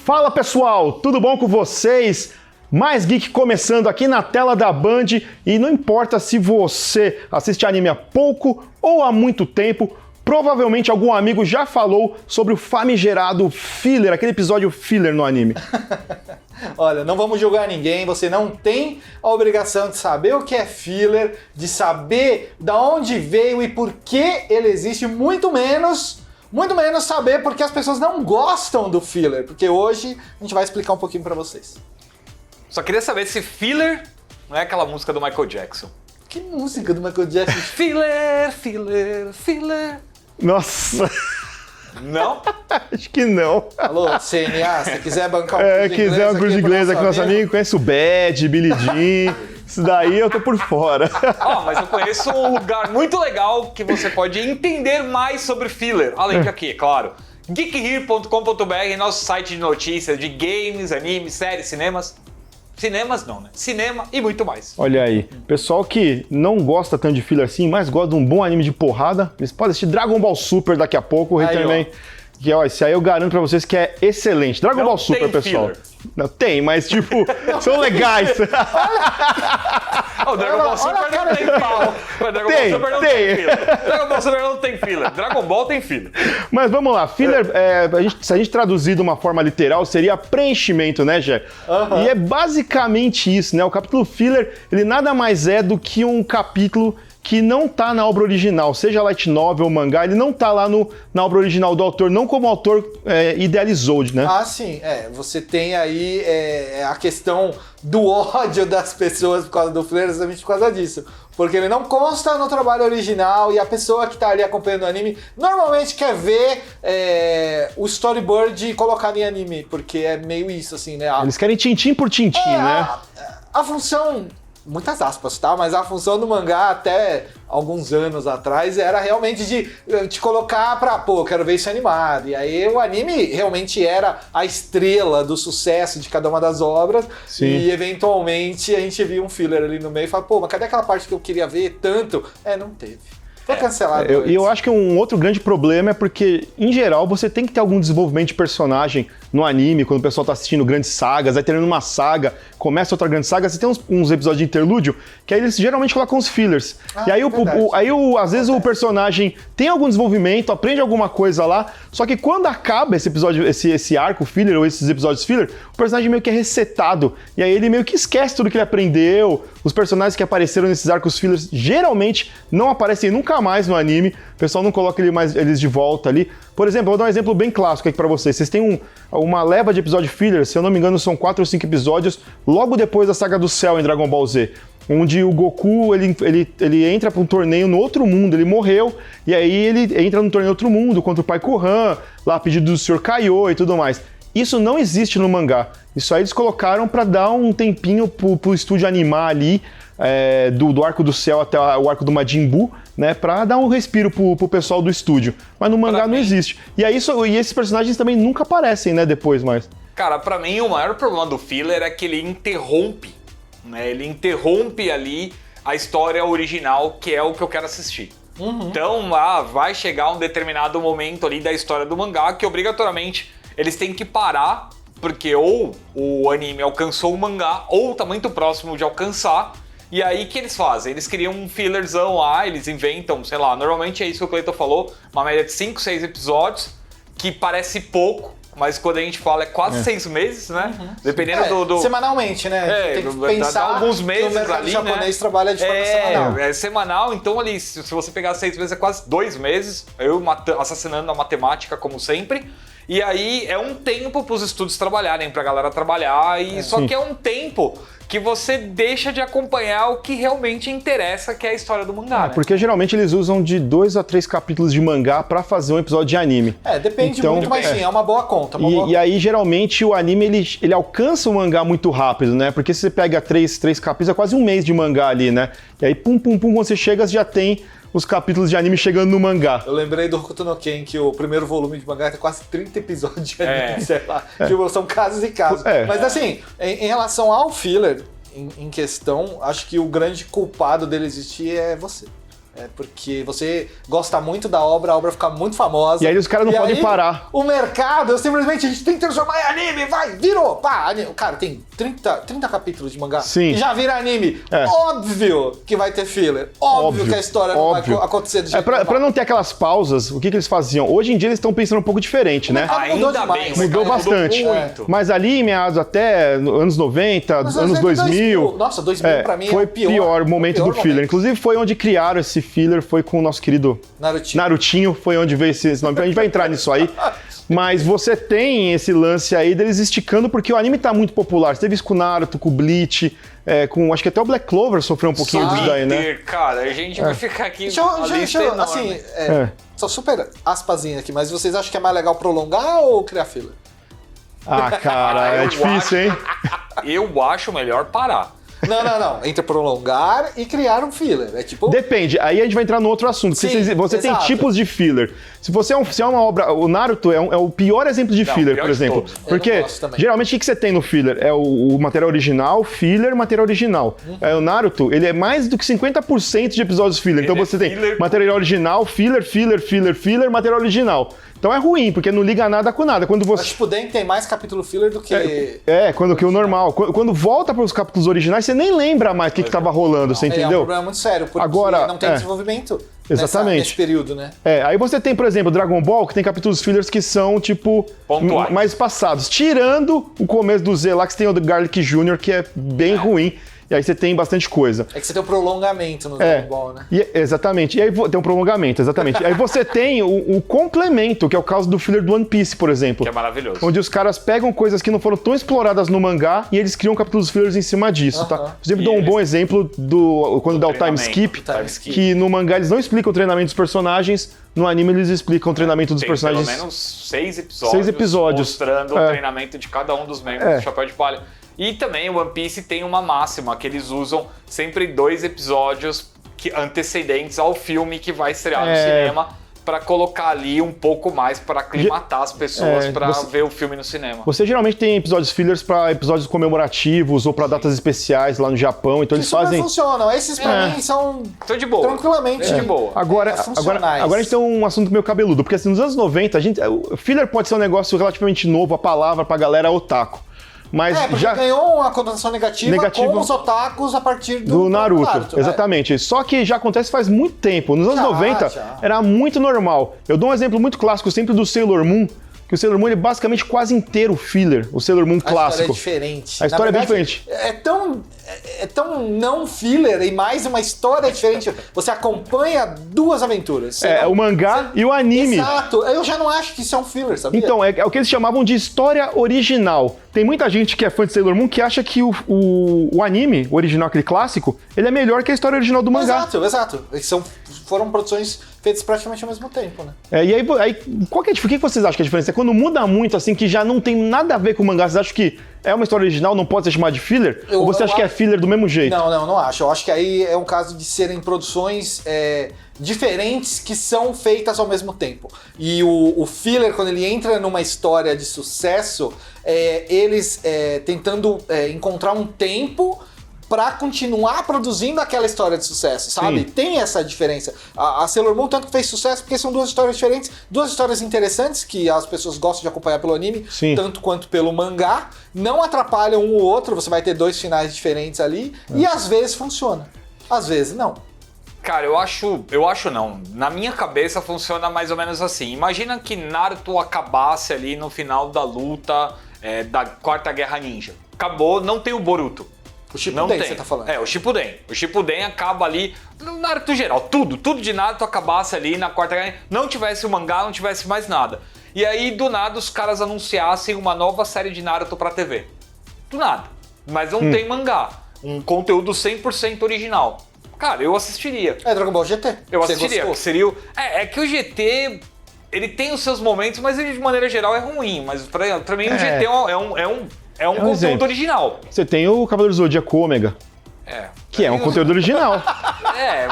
Fala pessoal, tudo bom com vocês? Mais Geek começando aqui na tela da Band e não importa se você assiste anime há pouco ou há muito tempo, provavelmente algum amigo já falou sobre o famigerado filler, aquele episódio filler no anime. Olha, não vamos julgar ninguém, você não tem a obrigação de saber o que é filler, de saber de onde veio e por que ele existe, muito menos saber porque as pessoas não gostam do filler, porque hoje a gente vai explicar um pouquinho pra vocês. Só queria saber se filler não é aquela música do Michael Jackson. Que música do Michael Jackson? Filler, filler, filler. Nossa, Não? acho que não. Alô, CNA, se quiser bancar um curso de inglês quiser um curso de inglês aqui, nosso amigo, conhece o Bad, Billie Jean, isso daí eu tô por fora. Ó, mas eu conheço um lugar muito legal que você pode entender mais sobre filler. Além de aqui, é claro, geekhere.com.br, nosso site de notícias de games, animes, séries, cinemas. Cinemas não, né? Cinema e muito mais. Olha aí, pessoal que não gosta tanto de filler assim, mas gosta de um bom anime de porrada, eles podem assistir Dragon Ball Super daqui a pouco, o Rei Aí, também. Que, ó, esse aí eu garanto pra vocês que é excelente. Dragon Não Ball Super, tem pessoal. filler. Não, tem, mas tipo, são legais. O Dragon Ball Super não tem pau. Dragon Ball Super não tem filler. Dragon Ball Super não tem filler. Dragon Ball tem filler. Mas vamos lá, filler, se a gente traduzir de uma forma literal, seria preenchimento, né, Gé? E é basicamente isso, né? O capítulo filler, ele nada mais é do que um capítulo que não tá na obra original, seja light novel ou mangá, ele não tá lá na obra original do autor, não como o autor idealizou, né? Ah, sim, você tem aí a questão do ódio das pessoas por causa do filler, exatamente por causa disso. Porque ele não consta no trabalho original e a pessoa que tá ali acompanhando o anime normalmente quer ver o storyboard colocado em anime, porque é meio isso, assim, né? Eles querem tintim por tintim, né? A função, muitas aspas, tá? Mas a função do mangá até alguns anos atrás era realmente de te colocar pra, pô, quero ver isso animado. E aí o anime realmente era a estrela do sucesso de cada uma das obras. Sim. E eventualmente a gente viu um filler ali no meio e fala, pô, mas cadê aquela parte que eu queria ver tanto? Não teve. Foi cancelado. E eu acho que um outro grande problema é porque, em geral, você tem que ter algum desenvolvimento de personagem no anime, quando o pessoal tá assistindo grandes sagas, aí termina uma saga, começa outra grande saga, você tem uns episódios de interlúdio, que aí eles geralmente colocam os fillers. E aí, às vezes, o personagem tem algum desenvolvimento, aprende alguma coisa lá, só que quando acaba esse episódio, esse arco filler, ou esses episódios filler, o personagem meio que é resetado, e aí ele meio que esquece tudo que ele aprendeu, os personagens que apareceram nesses arcos fillers geralmente não aparecem nunca mais no anime, o pessoal não coloca eles de volta ali. Por exemplo, eu vou dar um exemplo bem clássico aqui pra vocês. Vocês têm uma leva de episódio filler, se eu não me engano são 4 ou 5 episódios, logo depois da saga do Cell em Dragon Ball Z, onde o Goku, ele entra pra um torneio no outro mundo, ele morreu, e aí ele entra no torneio no outro mundo, contra o Pai Gohan, lá a pedido do Sr. Kaiô e tudo mais. Isso não existe no mangá. Isso aí eles colocaram pra dar um tempinho pro estúdio animar ali, do Arco do Céu até o Arco do Majin Buu, né, pra dar um respiro pro pessoal do estúdio. Mas no mangá não existe. E esses personagens também nunca aparecem, né, depois mais. Cara, pra mim o maior problema do filler é que ele interrompe, né? Ele interrompe ali a história original, que é o que eu quero assistir. Então, vai chegar um determinado momento ali da história do mangá que obrigatoriamente eles têm que parar, porque ou o anime alcançou o mangá, ou tá muito próximo de alcançar. E aí o que eles fazem? Eles criam um fillerzão lá, eles inventam, sei lá, normalmente é isso que o Cleiton falou, uma média de 5, 6 episódios, que parece pouco, mas quando a gente fala é quase 6 meses, né? Dependendo do... Semanalmente, né? Tem que pensar alguns meses que o mercado ali, japonês né? trabalha de forma semanal. É semanal, então ali, se você pegar 6 meses é quase 2 meses, eu assassinando a matemática como sempre. E aí é um tempo para os estúdios trabalharem, para a galera trabalhar, só que é um tempo que você deixa de acompanhar o que realmente interessa, que é a história do mangá, né? Porque geralmente eles usam de 2 a 3 capítulos de mangá pra fazer um episódio de anime. Depende muito, mas sim, é uma boa conta. E aí, geralmente, o anime, ele alcança o mangá muito rápido, né? Porque se você pega 3 capítulos, é quase um mês de mangá ali, né? E aí, quando você chega, você já tem os capítulos de anime chegando no mangá. Eu lembrei do Hokuto no Ken, que o primeiro volume de mangá tem quase 30 episódios de anime, sei lá. Tipo, são casos e casos. Mas assim, em relação ao filler, em questão, acho que o grande culpado dele existir é você. Porque você gosta muito da obra, a obra fica muito famosa. E aí os caras não podem parar. O mercado, simplesmente, a gente tem que transformar em anime, vai, virou, pá. Cara, tem 30 capítulos de mangá. Sim. E já vira anime. Óbvio que vai ter filler. Óbvio que a história não vai acontecer do jeito pra não ter aquelas pausas, o que eles faziam? Hoje em dia eles estão pensando um pouco diferente, né? Mudou Ainda demais. bem, Mudou cara, bastante. muito. Mas ali, em meados até anos 90, Nos anos 2000... Nossa, 2000 pra mim foi é o pior. o momento do filler. Inclusive foi onde criaram esse filler, foi com o nosso querido Narutinho, foi onde veio esse nome. A gente vai entrar nisso aí. Mas você tem esse lance aí deles esticando, porque o anime tá muito popular. Você teve isso com o Naruto, com o Bleach, acho que até o Black Clover sofreu um pouquinho disso daí, né? Cara, a gente vai ficar aqui. Deixa eu assim, só super aspasinha aqui, mas vocês acham que é mais legal prolongar ou criar filler? Ah, cara, é difícil, hein? Eu acho melhor parar. Não. Entre prolongar e criar um filler. É tipo... Depende. Aí a gente vai entrar no outro assunto. Porque Sim, você tem exato. tipos de filler. Se é uma obra... O Naruto é o pior exemplo de filler, pior por de exemplo. todos. Porque, Eu não gosto também. geralmente, o que você tem no filler? É o material original, filler, material original. O Naruto, ele é mais do que 50% de episódios filler. Então Ele é você tem filler. material original, filler, material original. Então é ruim, porque não liga nada com nada. Quando O você... Shippuden tem mais capítulo filler do que... quando que o normal. Quando volta para os capítulos originais, você nem lembra mais o que estava rolando, você É um entendeu? problema muito sério, porque Agora, não tem desenvolvimento Exatamente. nesse período, né? Aí você tem, por exemplo, Dragon Ball, que tem capítulos fillers que são, tipo, Pontuais. mais passados. Tirando o começo do Z lá, que você tem o Garlic Jr., que é bem ruim. E aí você tem bastante coisa. É que você tem o prolongamento no Dragon Ball, né? Exatamente. E aí tem um prolongamento, exatamente. Aí você tem o complemento, que é o caso do filler do One Piece, por exemplo. Que é maravilhoso. Onde os caras pegam coisas que não foram tão exploradas no mangá e eles criam capítulos fillers em cima disso, tá? Por exemplo, dou um bom exemplo quando dá o time skip, que no mangá eles não explicam o treinamento dos personagens, no anime eles explicam o treinamento dos Tem personagens. pelo menos 6 episódios. 6 episódios. Mostrando o treinamento de cada um dos membros do Chapéu de Palha. E também o One Piece tem uma máxima, que eles usam sempre 2 episódios antecedentes ao filme que vai estrear no cinema, para colocar ali um pouco mais, para aclimatar as pessoas para ver o filme no cinema. Você geralmente tem episódios fillers para episódios comemorativos ou para datas especiais lá no Japão, então eles fazem... funcionam. Esses pra mim são Tô de boa. tranquilamente de boa. Agora a gente tem um assunto meio cabeludo, porque assim, nos anos 90, o filler pode ser um negócio relativamente novo, a palavra pra galera é otaku. Mas porque já ganhou uma conotação negativa com os otakus a partir do Naruto. Exatamente. Só que já acontece faz muito tempo. Nos anos 90 era muito normal. Eu dou um exemplo muito clássico sempre do Sailor Moon, que o Sailor Moon ele é basicamente quase inteiro filler, o Sailor Moon clássico. A história é diferente. A história é bem diferente. É tão não filler e mais uma história diferente. Você acompanha 2 aventuras. O mangá e o anime. Exato. Eu já não acho que isso é um filler, sabia? Então, é o que eles chamavam de história original. Tem muita gente que é fã de Sailor Moon que acha que o anime, o original, aquele clássico, ele é melhor que a história original do mangá. Exato. Foram produções feitas praticamente ao mesmo tempo, né? E aí qual que é o que vocês acham que é a diferença? É quando muda muito, assim, que já não tem nada a ver com o mangá, vocês acham que é uma história original, não pode ser chamada de filler? Ou você acha que é filler do mesmo jeito? Não acho. Eu acho que aí é um caso de serem produções diferentes que são feitas ao mesmo tempo. E o filler, quando ele entra numa história de sucesso, eles tentando encontrar um tempo pra continuar produzindo aquela história de sucesso, sabe? Sim. Tem essa diferença. A Sailor Moon tanto que fez sucesso porque são 2 histórias diferentes, 2 histórias interessantes que as pessoas gostam de acompanhar pelo anime, tanto quanto pelo mangá, não atrapalham um ou outro, você vai ter 2 finais diferentes ali, e às vezes funciona, às vezes não. Cara, eu acho não. Na minha cabeça funciona mais ou menos assim. Imagina que Naruto acabasse ali no final da luta da Quarta Guerra Ninja. Acabou, não tem o Boruto. O Shippuden, você tá falando. O Shippuden. O Shippuden acaba ali, no Naruto geral, tudo de Naruto acabasse ali na Quarta Guerra, não tivesse o mangá, não tivesse mais nada. E aí, do nada, os caras anunciassem uma nova série de Naruto pra TV. Do nada. Mas não tem mangá. Um conteúdo 100% original. Cara, eu assistiria. Dragon Ball GT. Eu assistiria. Que seria que o GT... Ele tem os seus momentos, mas ele, de maneira geral, é ruim. Mas pra mim, o GT é um conteúdo exemplo. original. Você tem o Cavaleiro do Zodíaco Ômega. Que é um conteúdo original.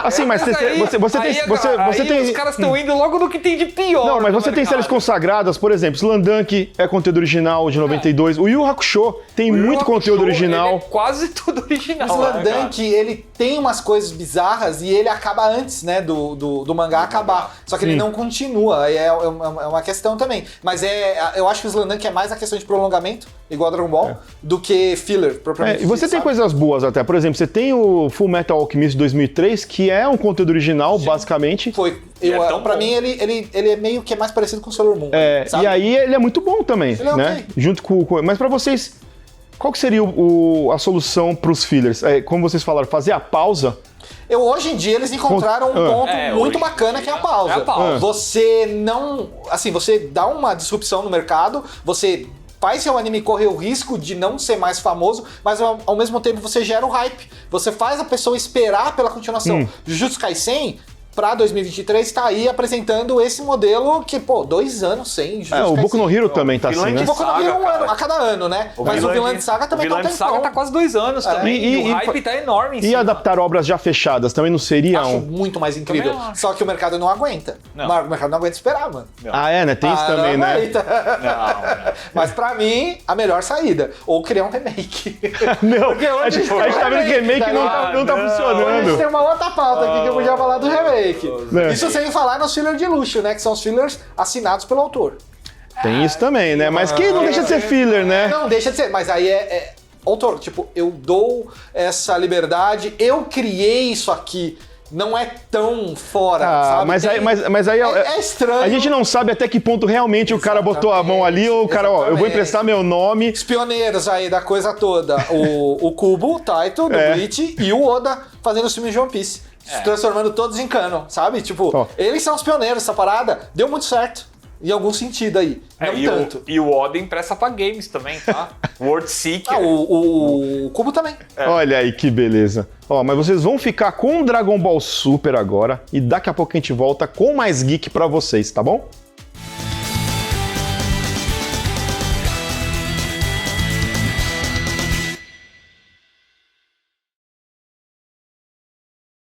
Assim, mas você tem... Os caras estão indo logo no que tem de pior. Não, mas você tem séries consagradas, por exemplo, Slandunk é conteúdo original de 92. O Yu Hakusho tem muito conteúdo original. Ele é quase tudo original. O Slandunk, ele tem umas coisas bizarras e ele acaba antes, né, do mangá acabar. Só que ele não continua, é uma questão também. Mas eu acho que o Slandunk é mais a questão de prolongamento, igual Dragon Ball, do que filler, propriamente E você dito, tem sabe? coisas boas até. Por exemplo, você tem o Full Metal Alchemist de 2003, que é um conteúdo original, basicamente. Pra mim, ele é meio que mais parecido com o Sailor Moon. Sabe? E aí ele é muito bom também, Ele é né? ok. Junto com... Mas pra vocês, qual que seria a solução pros fillers? Como vocês falaram, fazer a pausa... Hoje em dia eles encontraram um ponto muito hoje bacana em que é a dia pausa. é a pausa. Você não... Assim, você dá uma disrupção no mercado, você faz seu anime correr o risco de não ser mais famoso, mas ao mesmo tempo você gera o hype. Você faz a pessoa esperar pela continuação. Jujutsu Kaisen, pra 2023, tá aí apresentando esse modelo que, 2 anos sem Jujutsu Kaisen. O Boku no Hero também tá assim, Vinland né? Boku no Hero Saga, a cada ano, né? Mas o Vinland Saga também tá um Vinland Saga tempão. tá quase 2 anos também. E o hype tá enorme em E cima. adaptar obras já fechadas também não seria Acho um... muito mais incrível. Também acho. Só que o mercado não aguenta. Não. O mercado não aguenta esperar, mano. né? Tem isso também, não né? aguenta. Não. Mas pra mim, a melhor saída. Ou criar um remake. Não, Porque a hoje gente tá vendo que remake não tá Hoje a gente funcionando. tem uma outra pauta aqui que eu podia falar do remake. É. Isso sem falar nos fillers de luxo, né? Que são os fillers assinados pelo autor. Tem isso também, né? Mas que não deixa de ser filler, né? Não, deixa de ser. Mas aí autor, tipo, eu dou essa liberdade, eu criei isso aqui. Não é tão fora, sabe? Mas aí É estranho. A gente não sabe até que ponto realmente o cara botou a mão ali ou o cara, eu vou Exatamente. emprestar meu nome. Os pioneiros aí da coisa toda. O Kubo, o Taito, do Bleach, e o Oda fazendo os filmes de One Piece. Se transformando todos em canon, sabe? Tipo, eles são os pioneiros dessa parada. Deu muito certo. Em algum sentido aí. Não tanto. E o Oda empresta pra games também, tá? World Seeker. O Kubo também. Olha aí que beleza. Mas vocês vão ficar com o Dragon Ball Super agora e daqui a pouco a gente volta com mais geek pra vocês, tá bom?